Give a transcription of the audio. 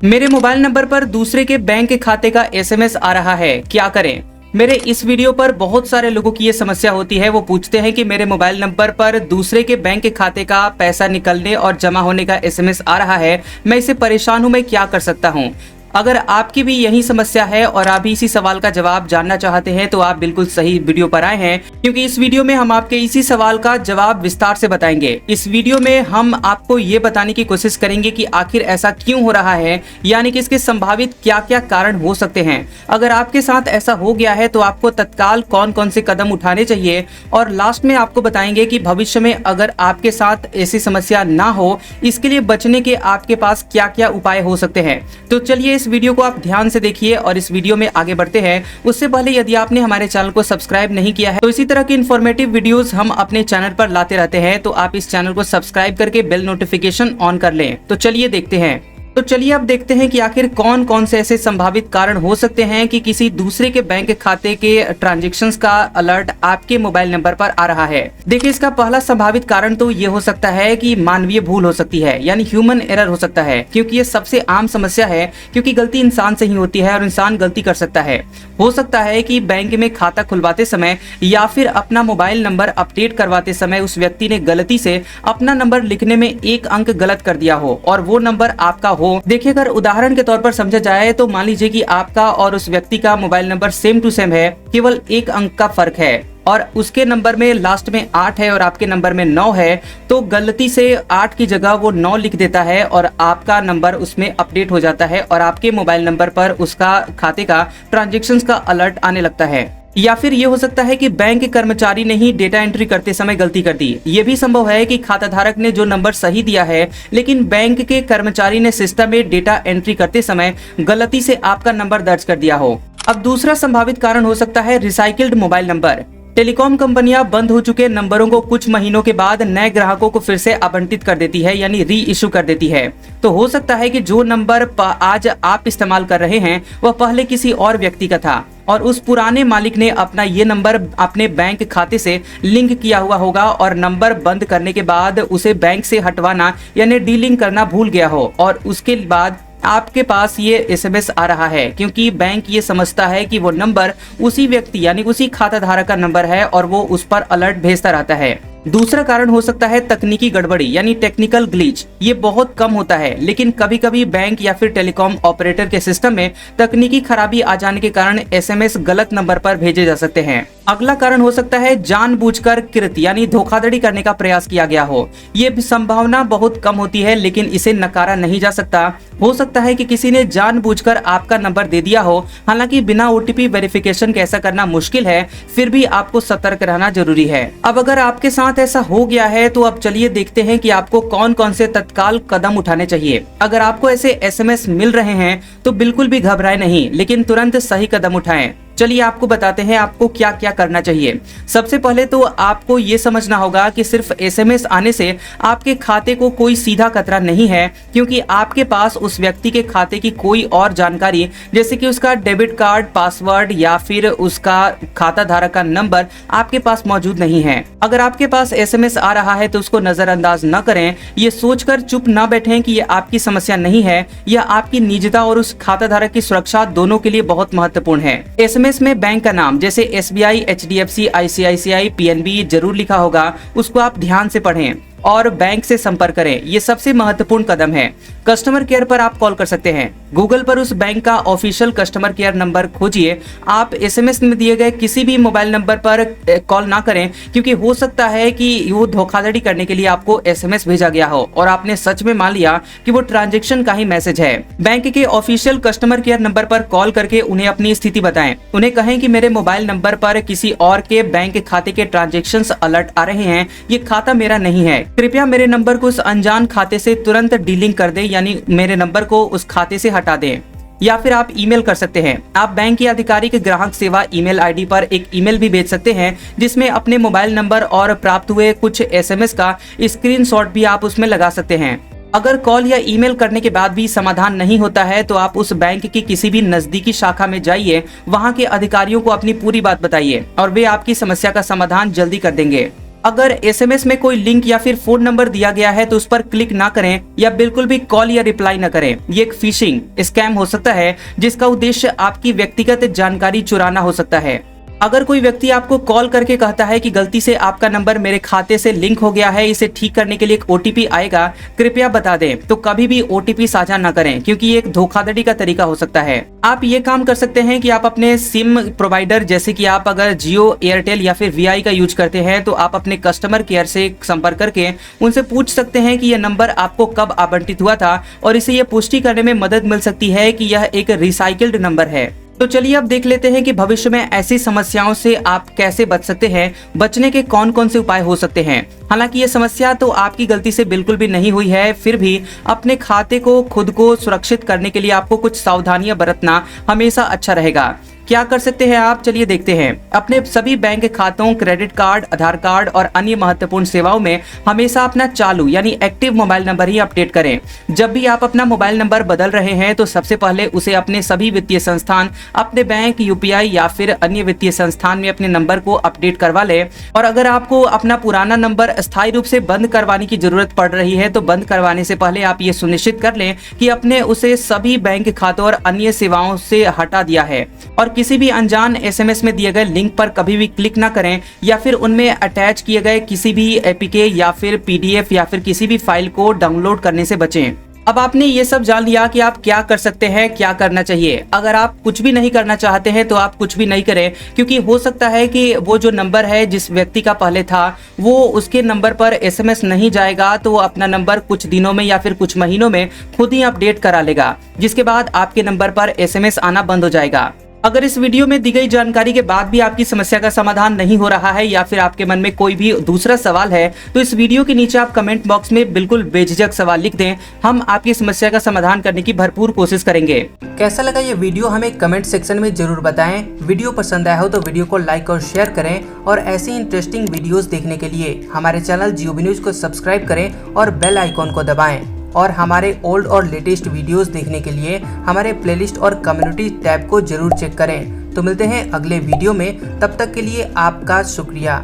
मेरे mobile number पर दूसरे के बैंक खाते का एसएमएस आ रहा है, क्या करें। मेरे इस वीडियो पर बहुत सारे लोगों की ये समस्या होती है। वो पूछते हैं कि मेरे मोबाइल नंबर पर दूसरे के बैंक खाते का पैसा निकलने और जमा होने का एसएमएस आ रहा है, मैं इससे परेशान हूं, मैं क्या कर सकता हूं। अगर आपकी भी यही समस्या है और आप इसी सवाल का जवाब जानना चाहते हैं तो आप बिल्कुल सही वीडियो पर आए हैं, क्योंकि इस वीडियो में हम आपके इसी सवाल का जवाब विस्तार से बताएंगे। इस वीडियो में हम आपको ये बताने की कोशिश करेंगे कि आखिर ऐसा क्यों हो रहा है, यानी कि इसके संभावित क्या क्या कारण हो सकते हैं। अगर आपके साथ ऐसा हो गया है तो आपको तत्काल कौन कौन से कदम उठाने चाहिए, और लास्ट में आपको बताएंगे कि भविष्य में अगर आपके साथ ऐसी समस्या ना हो, इसके लिए बचने के आपके पास क्या क्या उपाय हो सकते हैं। तो चलिए इस वीडियो को आप ध्यान से देखिए और इस वीडियो में आगे बढ़ते हैं। उससे पहले यदि आपने हमारे चैनल को सब्सक्राइब नहीं किया है तो इसी तरह की इन्फॉर्मेटिव वीडियोस हम अपने चैनल पर लाते रहते हैं, तो आप इस चैनल को सब्सक्राइब करके बेल नोटिफिकेशन ऑन कर लें। तो चलिए देखते हैं। तो चलिए अब देखते हैं कि आखिर कौन कौन से ऐसे संभावित कारण हो सकते हैं कि किसी दूसरे के बैंक खाते के ट्रांजैक्शंस का अलर्ट आपके मोबाइल नंबर पर आ रहा है। देखिए, इसका पहला संभावित कारण तो ये हो सकता है कि मानवीय भूल हो सकती है, यानी ह्यूमन एरर हो सकता है, क्योंकि ये सबसे आम समस्या है, क्योंकि गलती इंसान से ही होती है और इंसान गलती कर सकता है। हो सकता है कि बैंक में खाता खुलवाते समय या फिर अपना मोबाइल नंबर अपडेट करवाते समय उस व्यक्ति ने गलती से अपना नंबर लिखने में एक अंक गलत कर दिया हो और वो नंबर आपका हो। देखिए, अगर उदाहरण के तौर पर समझा जाए तो मान लीजिए कि आपका और उस व्यक्ति का mobile number same to same है, केवल एक अंक का फर्क है और उसके नंबर में लास्ट में 8 है और आपके नंबर में 9 है, तो गलती से 8 की जगह वो 9 लिख देता है और आपका नंबर उसमें अपडेट हो जाता है और आपके मोबाइल नंबर पर उसका खाते का ट्रांजैक्शंस का अलर्ट आने लगता है। या फिर ये हो सकता है कि बैंक के कर्मचारी ने ही डेटा एंट्री करते समय गलती कर दी। ये भी संभव है कि खाताधारक ने जो नंबर सही दिया है, लेकिन बैंक के कर्मचारी ने सिस्टम में डेटा एंट्री करते समय गलती से आपका नंबर दर्ज कर दिया हो। अब दूसरा संभावित कारण हो सकता है रिसाइकिल्ड मोबाइल नंबर। टेलीकॉम कंपनियां बंद हो चुके नंबरों को कुछ महीनों के बाद नए ग्राहकों को फिर से आवंटित कर देती है, यानी री इशू कर देती है। तो हो सकता है कि जो नंबर आज आप इस्तेमाल कर रहे हैं वह पहले किसी और व्यक्ति का था और उस पुराने मालिक ने अपना ये नंबर अपने बैंक खाते से लिंक किया हुआ होगा और नंबर बंद करने के बाद उसे बैंक से हटवाना यानी डीलिंक करना भूल गया हो और उसके बाद आपके पास ये एसएमएस आ रहा है, क्योंकि बैंक ये समझता है कि वो नंबर उसी व्यक्ति यानी उसी खाताधारक का नंबर है और वो उस पर अलर्ट भेजता रहता है। दूसरा कारण हो सकता है तकनीकी गड़बड़ी यानी टेक्निकल ग्लिच। ये बहुत कम होता है, लेकिन कभी कभी बैंक या फिर टेलीकॉम ऑपरेटर के सिस्टम में तकनीकी खराबी आ जाने के कारण एसएमएस गलत नंबर पर भेजे जा सकते हैं। अगला कारण हो सकता है जानबूझकर कृत यानी धोखाधड़ी करने का प्रयास किया गया हो। ये संभावना बहुत कम होती है, लेकिन इसे नकारा नहीं जा सकता। हो सकता है कि किसी ने जानबूझकर आपका नंबर दे दिया हो, हालांकि बिना ओटीपी वेरिफिकेशन के ऐसा करना मुश्किल है, फिर भी आपको सतर्क रहना जरूरी है। अब अगर आपके साथ ऐसा हो गया है तो अब चलिए देखते हैं कि आपको कौन कौन से तत्काल कदम उठाने चाहिए। अगर आपको ऐसे एसएमएस मिल रहे हैं तो बिल्कुल भी घबराएं नहीं, लेकिन तुरंत सही कदम उठाएं। चलिए आपको बताते हैं आपको क्या क्या करना चाहिए। सबसे पहले तो आपको ये समझना होगा कि सिर्फ एसएमएस आने से आपके खाते को कोई सीधा खतरा नहीं है, क्योंकि आपके पास उस व्यक्ति के खाते की कोई और जानकारी जैसे कि उसका डेबिट कार्ड, पासवर्ड या फिर उसका खाता धारक का नंबर आपके पास मौजूद नहीं है। अगर आपके पास एसएमएस आ रहा है तो उसको नजरअंदाज न करें। ये सोचकर चुप न बैठें कि ये आपकी समस्या नहीं है, यह आपकी निजता और उस खाता धारक की सुरक्षा दोनों के लिए बहुत महत्वपूर्ण है। एसएमएस में बैंक का नाम जैसे एसबीआई, एचडीएफसी, आईसीआईसीआई, पीएनबी जरूर लिखा होगा, उसको आप ध्यान से पढ़ें और बैंक से संपर्क करें। ये सबसे महत्वपूर्ण कदम है। कस्टमर केयर पर आप कॉल कर सकते हैं। गूगल पर उस बैंक का ऑफिशियल कस्टमर केयर नंबर खोजिए। आप एसएमएस में दिए गए किसी भी मोबाइल नंबर पर कॉल ना करें, क्योंकि हो सकता है कि वो धोखाधड़ी करने के लिए आपको एसएमएस भेजा गया हो और आपने सच में मान लिया कि वो ट्रांजैक्शन का ही मैसेज है। बैंक के ऑफिशियल कस्टमर केयर नंबर पर कॉल करके उन्हें अपनी स्थिति बताएं। उन्हें कहें कि मेरे मोबाइल नंबर पर किसी और के बैंक खाते के ट्रांजैक्शंस अलर्ट आ रहे हैं, ये खाता मेरा नहीं है, कृपया मेरे नंबर को उस अनजान खाते से तुरंत डीलिंक कर दें, यानी मेरे नंबर को उस खाते से हटा दें। या फिर आप ईमेल कर सकते हैं। आप बैंक की आधिकारिक ग्राहक सेवा ईमेल आईडी पर एक ईमेल भी भेज सकते हैं, जिसमें अपने मोबाइल नंबर और प्राप्त हुए कुछ एसएमएस का स्क्रीनशॉट भी आप उसमें लगा सकते हैं। अगर कॉल या ईमेल करने के बाद भी समाधान नहीं होता है तो आप उस बैंक की किसी भी नजदीकी शाखा में जाइए, वहां के अधिकारियों को अपनी पूरी बात बताइए और वे आपकी समस्या का समाधान जल्दी कर देंगे। अगर एसएमएस में कोई लिंक या फिर फोन नंबर दिया गया है तो उस पर क्लिक ना करें या बिल्कुल भी कॉल या रिप्लाई ना करें। ये एक फिशिंग स्कैम हो सकता है जिसका उद्देश्य आपकी व्यक्तिगत जानकारी चुराना हो सकता है। अगर कोई व्यक्ति आपको कॉल करके कहता है कि गलती से आपका नंबर मेरे खाते से लिंक हो गया है, इसे ठीक करने के लिए एक ओटीपी आएगा, कृपया बता दें, तो कभी भी ओटीपी साझा ना करें क्योंकि ये एक धोखाधड़ी का तरीका हो सकता है। आप ये काम कर सकते हैं कि आप अपने सिम प्रोवाइडर, जैसे कि आप अगर जियो, एयरटेल या फिर वीआई का यूज करते हैं तो आप अपने कस्टमर केयर से संपर्क करके उनसे पूछ सकते हैं कि यह नंबर आपको कब आवंटित हुआ था, और इसे यह पुष्टि करने में मदद मिल सकती है कि यह एक रिसाइकिल्ड नंबर है। तो चलिए अब देख लेते हैं कि भविष्य में ऐसी समस्याओं से आप कैसे बच सकते हैं, बचने के कौन कौन से उपाय हो सकते हैं। हालांकि ये समस्या तो आपकी गलती से बिल्कुल भी नहीं हुई है, फिर भी अपने खाते को खुद को सुरक्षित करने के लिए आपको कुछ सावधानियां बरतना हमेशा अच्छा रहेगा। क्या कर सकते हैं आप, चलिए देखते हैं। अपने सभी बैंक खातों, क्रेडिट कार्ड, आधार कार्ड और अन्य महत्वपूर्ण सेवाओं में हमेशा अपना चालू यानी एक्टिव मोबाइल नंबर ही अपडेट करें। जब भी आप अपना मोबाइल नंबर बदल रहे हैं तो सबसे पहले उसे अपने सभी वित्तीय संस्थान, अपने बैंक, यूपीआई या फिर अन्य वित्तीय संस्थान में अपने नंबर को अपडेट करवा ले। और अगर आपको अपना पुराना नंबर अस्थायी रूप से बंद करवाने की जरूरत पड़ रही है तो बंद करवाने से पहले आप ये सुनिश्चित कर लें कि आपने उसे सभी बैंक खातों और अन्य सेवाओं से हटा दिया है। और किसी भी अनजान एसएमएस में दिए गए लिंक पर कभी भी क्लिक ना करें या फिर उनमें अटैच किए गए किसी भी एपीके या फिर पीडीएफ या फिर किसी भी फाइल को डाउनलोड करने से बचें। अब आपने ये सब जान लिया कि आप क्या कर सकते हैं, क्या करना चाहिए। अगर आप कुछ भी नहीं करना चाहते हैं तो आप कुछ भी नहीं करें, क्योंकि हो सकता है कि वो जो नंबर है जिस व्यक्ति का पहले था वो उसके नंबर पर एसएमएस नहीं जाएगा तो वो अपना नंबर कुछ दिनों में या फिर कुछ महीनों में खुद ही अपडेट करा लेगा, जिसके बाद आपके नंबर पर एसएमएस आना बंद हो जाएगा। अगर इस वीडियो में दी गई जानकारी के बाद भी आपकी समस्या का समाधान नहीं हो रहा है या फिर आपके मन में कोई भी दूसरा सवाल है तो इस वीडियो के नीचे आप कमेंट बॉक्स में बिल्कुल बेझिझक सवाल लिख दें, हम आपकी समस्या का समाधान करने की भरपूर कोशिश करेंगे। कैसा लगा ये वीडियो हमें कमेंट सेक्शन में जरूर बताएं। वीडियो पसंद आया हो तो वीडियो को लाइक और शेयर करें, और ऐसी इंटरेस्टिंग वीडियोस देखने के लिए हमारे चैनल जियोबी न्यूज को सब्सक्राइब करें और बेल आइकॉन को दबाएं। और हमारे ओल्ड और लेटेस्ट वीडियोस देखने के लिए हमारे प्लेलिस्ट और कम्युनिटी टैब को जरूर चेक करें। तो मिलते हैं अगले वीडियो में, तब तक के लिए आपका शुक्रिया।